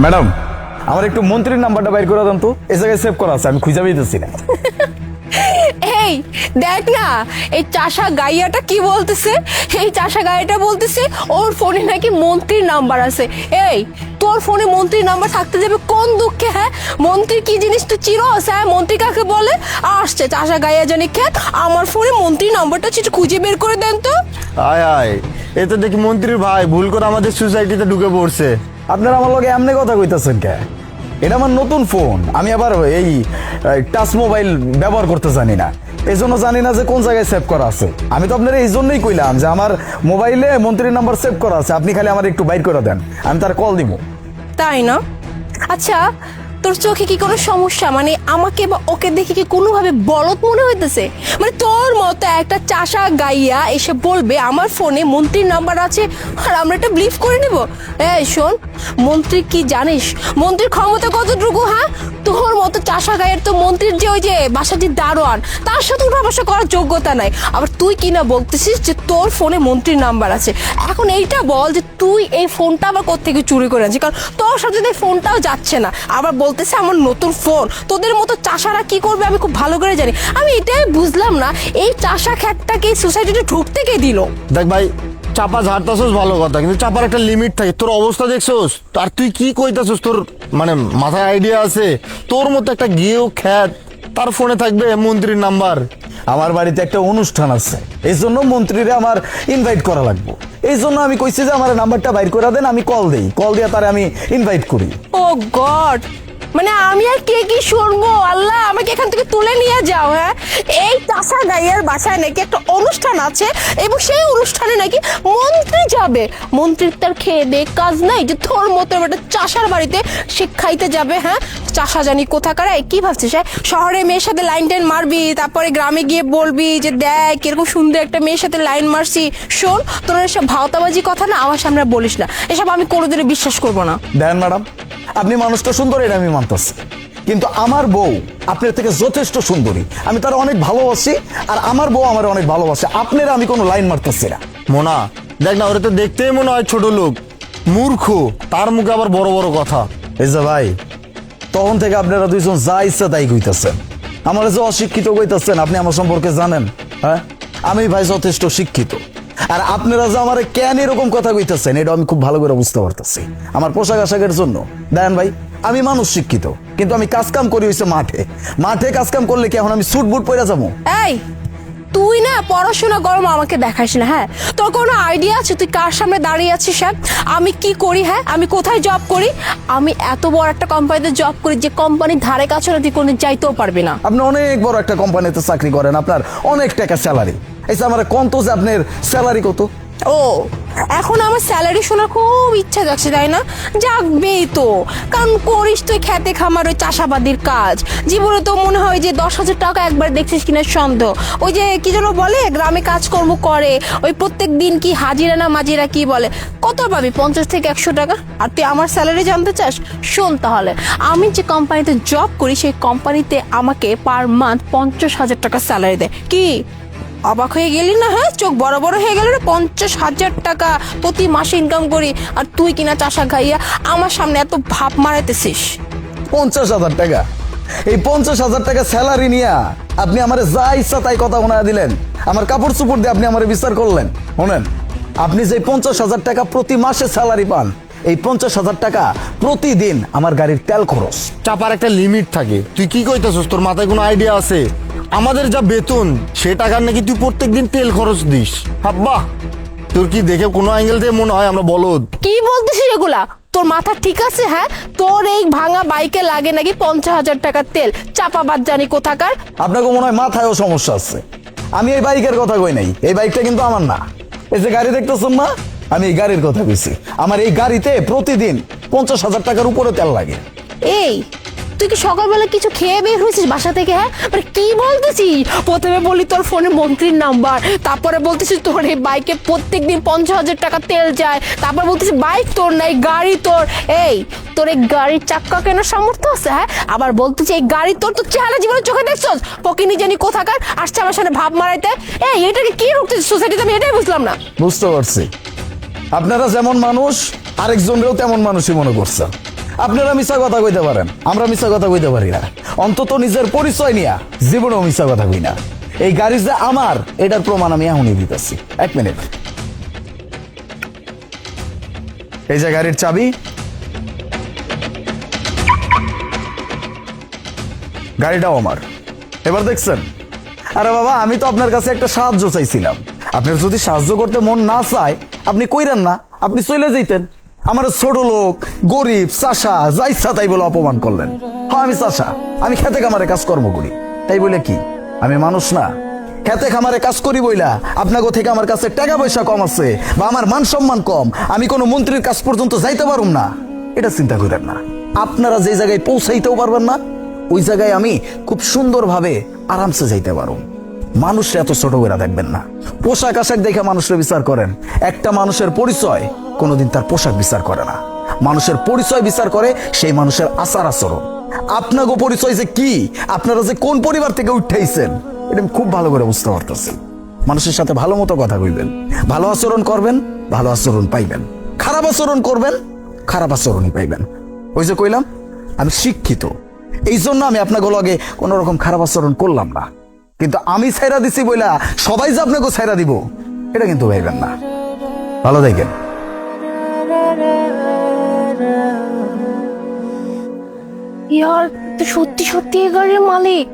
Madam, আমার একটু মন্ত্রীর নাম্বারটা বাইর করে দেন তো, এই জায়গায় সেভ করা আছে, আমি খুঁজে পেতেছি না। এই দেখ না, এই চাষা গাইয়াটা কি বলতেছে। এই চাষা গাইয়াটা বলতেছে ওর ফোনে নাকি মন্ত্রীর নাম্বার আছে। এই তোর ফোনে মন্ত্রীর নাম্বার থাকতে যাবে কোন দুঃখে? হ্যাঁ, মন্ত্রী কি জিনিস তুই চিরস? হ্যাঁ, মন্ত্রী কাকে বলে? আসছে চাষা গাইয়া জানি খেত, আমার ফোনে মন্ত্রীর নাম্বারটা একটু খুঁজে বের করে দেন তো। আয় আয়, এ তো দেখি মন্ত্রীর ভাই ভুল করে আমাদের সোসাইটিতে ঢুকে পড়ছে। আপনারা আমার লগে এমনি কথা কইতাছেন কে? এটা আমার নতুন ফোন, আমি আবার এই টাচ মোবাইল ব্যবহার করতে জানি না, এই জন্য জানি না যে কোন জায়গায় সেভ করা আছে। আমি তো আপনার এই জন্যই কইলাম যে আমার মোবাইলে মন্ত্রীর নাম্বার সেভ করা আছে, আপনি খালি আমার একটু বাইর করে দেন, আমি তার কল দিব। তাই না? আচ্ছা, তোর চোখে কি কোনো সমস্যা? মানে আমাকে বা ওকে দেখে কি কোনোভাবে বলদ মনে হইতেছে? মানে তোর মতো একটা চাষা গাইয়া এসে বলবে আমার ফোনে মন্ত্রীর নাম্বার আছে আর আমরা এটা বিলিভ করে নেব? এই শোন, মন্ত্রী কি জানিস? মন্ত্রীর ক্ষমতা কতটুকু? হ্যাঁ, তোর মতো চাষা গাইয়ের তো মন্ত্রীর যে ওই যে বাসাটির দারোয়ান, তার সাথে উঠা বসা করার যোগ্যতা নাই। আবার তুই কি না বলতেছিস যে তোর ফোনে মন্ত্রীর নাম্বার আছে। এখন এইটা বল যে তুই এই ফোনটা আবার কোত্থেকে চুরি করে আনছিস? কারণ তোর সাথে তো এই ফোনটাও যাচ্ছে না, আবার বলতেছে আমার নতুন ফোন। তোদের মতো চাষারা কি করবে আমি খুব ভালো করে জানি। আমি এটাই বুঝলাম না, এই চাষা খ্যাতটাকে এই সোসাইটিতে ঢুকতে কে দিল? দেখ ভাই, চাপা ঝাড়তাছস ভালো কথা, কিন্তু চাপার একটা লিমিট থাকে। তোর অবস্থা দেখছস, আর তুই কি কইতাছস? তোর মানে মাথায় আইডিয়া আছে? তোর মতো একটা গেও খ্যাত, তার ফোনে থাকবে মন্ত্রীর নাম্বার? আমার বাড়িতে একটা অনুষ্ঠান আছে, এই জন্য মন্ত্রীরে আমার ইনভাইট করা লাগবে। এই জন্য আমি কইছি যে আমার নাম্বারটা বাইর করে দেন, আমি কল দেই, কল দিয়ে তারে আমি ইনভাইট করি। ও গড, মানে আমি আর কে কি শুনবো? আল্লাহ, আমাকে এখান থেকে তুলে নিয়ে যাও। হ্যাঁ, এই চাষা গাইয়ার বাসায় নাকি একটা অনুষ্ঠান আছে এবং সেই অনুষ্ঠানে নাকি মন্ত্রী যাবে। মন্ত্রীর তার খেয়ে দে কাজ নাই যে তোর মতো একটা চাষার বাড়িতে সে খাইতে যাবে? হ্যাঁ, চাষা জানি কোথাকার। কি ভাবছিস? হ্যাঁ, শহরে মেয়ের সাথে লাইন টাইন মারবি, তারপরে গ্রামে গিয়ে বলবি যে দেখ এরকম সুন্দর একটা মেয়ের সাথে লাইন মারছি। শোন, তোর এসব ভাওতাবাজি কথা না আমার সামনে বলিস না, এসব আমি কোনোদিনও বিশ্বাস করবো না। দেখেন ম্যাডাম, আপনি মানুষটা সুন্দর এটা আমি মানতেছি, কিন্তু আমার বউ আপনার থেকে যথেষ্ট সুন্দরী, আমি তার অনেক ভালোবাসি, আর আমার বউ আমার অনেক ভালোবাসে। আপনারা আমি কোনো লাইন মারতেছি না। মোনা দেখ না, ওরে তো দেখতেই মনে হয় ছোট লোক, মূর্খ, তার মুখে আবার বড় বড় কথা। এই যে ভাই, তখন থেকে আপনারা দুইজন যা ইচ্ছা তাই কইতেছেন, আমার যে অশিক্ষিত কইতেছেন, আপনি আমার সম্পর্কে জানেন? হ্যাঁ, আমি ভাই যথেষ্ট শিক্ষিত, আর আপনারা যে আমার কেন এরকম কথা কইতেছেন এটা আমি খুব ভালো করে বুঝতে পারতেছি। আমার পোশাক আশাকের জন্য দেখেন ভাই, আমি মানুষ শিক্ষিত, কিন্তু আমি কাজ কাম করি হইছে মাঠে। মাঠে কাজ কাম করলে কি এখন আমি স্যুট বুট পরে যাবো? এই তুই না পড়াশোনা গরম আমাকে দেখাইস না। হ্যাঁ, তোর কোনো আইডিয়া আছে তুই কার সামনে দাঁড়িয়ে আছিস? হ্যাঁ, আমি কি করি? হ্যাঁ, আমি কোথায় জব করি? আমি এত বড় একটা কোম্পানিতে জব করি যে কোম্পানির ধারে কাছে না তুই কোনো যাইতেও পারবি না। আপনি অনেক বড় একটা কোম্পানিতে চাকরি করেন, আপনার অনেক টাকা স্যালারি। এই যে আমার কোন তো যে আপনার স্যালারি কত? ও, এখন আমার স্যালারি শোনার খুব ইচ্ছা যাচ্ছে, তাই না? যাকবেই তো, কারণ করিস তুই খেতে খামার ওই চাষাবাদির কাজ। জীবনে তো মনে হয় যে 10,000 টাকা একবার দেখছিস কিনা সন্দেহ। ওই যে কি যেন বলে, গ্রামে কাজকর্ম করে ওই প্রত্যেক দিন কি হাজিরা না মাজিরা কি বলে, কত পাবি? 50 থেকে 100 টাকা। আর তুই আমার স্যালারি জানতে চাস? শোন তাহলে, আমি যে কোম্পানিতে জব করি সেই কোম্পানিতে আমাকে পার মান্থ 50,000 টাকা স্যালারি দেয়। কি অবাক হয়ে গেলি না? হ্যাঁ, চোখ বড় বড় হয়ে গেল রে। 50,000 টাকা প্রতি মাসে ইনকাম করি, আর তুই কিনা চাষা খাইয়া আমার সামনে এত ভাব মারাইতেছিস। 50,000 টাকা? এই 50,000 টাকা স্যালারি নিয়া আপনি আমার যা ইচ্ছা তাই কথা শোনায় দিলেন, আমার কাপড় চুপড় দিয়ে আপনি আমার বিচার করলেন। শোনেন, আপনি যে 50,000 টাকা প্রতি মাসে স্যালারি পান, এই 50,000 টাকা প্রতিদিন আমার গাড়ির তেল খরচ। চাপার একটা লিমিট থাকে। তুই কি কইতাছস? তোর মাথায় কোনো আইডিয়া আছে? আমাদের যা বেতন সে টাকার নাকি তুই প্রত্যেকদিন তেল খরচ দিস? হাব্বা, তোর কি দেখে কোনো অ্যাঙ্গেল থেকে মনে হয় আমরা বলদ? কি বলতেছিস এগুলা? তোর মাথা ঠিক আছে? হ্যাঁ, তোর এই ভাঙা বাইকে লাগে নাকি 50,000 টাকার তেল? চাপাবাদ জানি কোথাকার। আপনাকে মনে হয় মাথায়ও সমস্যা আছে। আমি এই বাইকের কথা কই নাই, এই বাইকটা কিন্তু আমার না। এই যে গাড়ি দেখতেছেন না, আমি এই গাড়ির কথা কইছি। আমার এই গাড়িতে প্রতিদিন 50,000 টাকার উপরে তেল লাগে। এই তুই কি সকালবেলা কিছু খেয়ে বের হয়েছিস বাসা থেকে? হ্যাঁ, মানে কি বলতেছিস? প্রথমে বলি তোর ফোনে মন্ত্রীর নাম্বার, তারপরে বলতেছিস তোর এই বাইকে প্রত্যেকদিন 50,000 টাকা তেল যায়, তারপর বলতেছিস বাইক তোর নাই, গাড়ি তোর। এই তোর এই গাড়ির চাক্কা কেনার সামর্থ্য আছে? হ্যাঁ, আবার বলতেছিস এই গাড়ি তোর, তো চেহারা জীবনে চোখে দেখছস? পকিনি জানি কোথাকার আসছে আমার সামনে ভাব মারাইতে। এই এটাকে কি রুখতেছিস সোসাইটিতে? আমি এটাই বুঝলাম না। বুঝতে পারছি, আপনারা যেমন মানুষ আরেকজনরেও তেমন মানুষই মনে করছেন। আপনারা মিশা কথা কইতে পারেন, আমরা মিশা কথা কইতে পারি না। অন্তত নিজের পরিচয় নিয়া জীবনেও মিশা কথা কই না। এই গাড়ি যে আমার, এটার প্রমাণ আমি এখনই দিতেছি। 1 মিনিট। এই যে গাড়ির চাবি, গাড়িটাও আমার। এবার দেখছেন? আরে বাবা, আমি তো আপনার কাছে একটা সাহায্য চাইছিলাম। আপনার যদি সাহায্য করতে মন না চায়, আপনি কইরেন না, আপনি চলে যেতেন। আমার ছোট লোক, গরিব, চাষা, যা ইচ্ছা তাই বলে অপমান করলেন। হ্যাঁ, আমি চাষা, আমি খেতে খামারে কাজকর্ম করি, তাই বলে কি আমি মানুষ না? খেতে খামারে কাজ করি বইলা আপনাকে থেকে আমার কাছে টাকা পয়সা কম আছে বা আমার মান সম্মান কম, আমি কোনো মন্ত্রীর কাজ পর্যন্ত যাইতে পারুম না, এটা চিন্তা করেন না। আপনারা যে জায়গায় পৌঁছাইতেও পারবেন না, ওই জায়গায় আমি খুব সুন্দরভাবে আরামসে যাইতে পারুম। মানুষরা এত ছোট করে দেখবেন না। পোশাক আশাক দেখে মানুষের বিচার করেন। একটা মানুষের পরিচয় কোনোদিন তার পোশাক বিচার করে না। মানুষের পরিচয় বিচার করে সেই মানুষের আচার আচরণ। আপনাকে পরিচয় যে কি, আপনারা যে কোন পরিবার থেকে উঠাইছেন, এটা আমি খুব ভালো করে বুঝতে পারতেছি। মানুষের সাথে ভালো মতো কথা কইবেন, ভালো আচরণ করবেন, ভালো আচরণ পাইবেন। খারাপ আচরণ করবেন, খারাপ আচরণই পাইবেন। ওই যে কইলাম, আমি শিক্ষিত, এই জন্য আমি আপনাকে লগে কোন রকম খারাপ আচরণ করলাম না। কিন্তু আমি ছাইরা দিছি বইলা সবাই যে আপনাকে ছাইরা দিব, এটা কিন্তু ভাইবেন না। ভালো দেখেন। ইয়ার, তুই সত্যি সত্যি এই গাড়ির মালিক?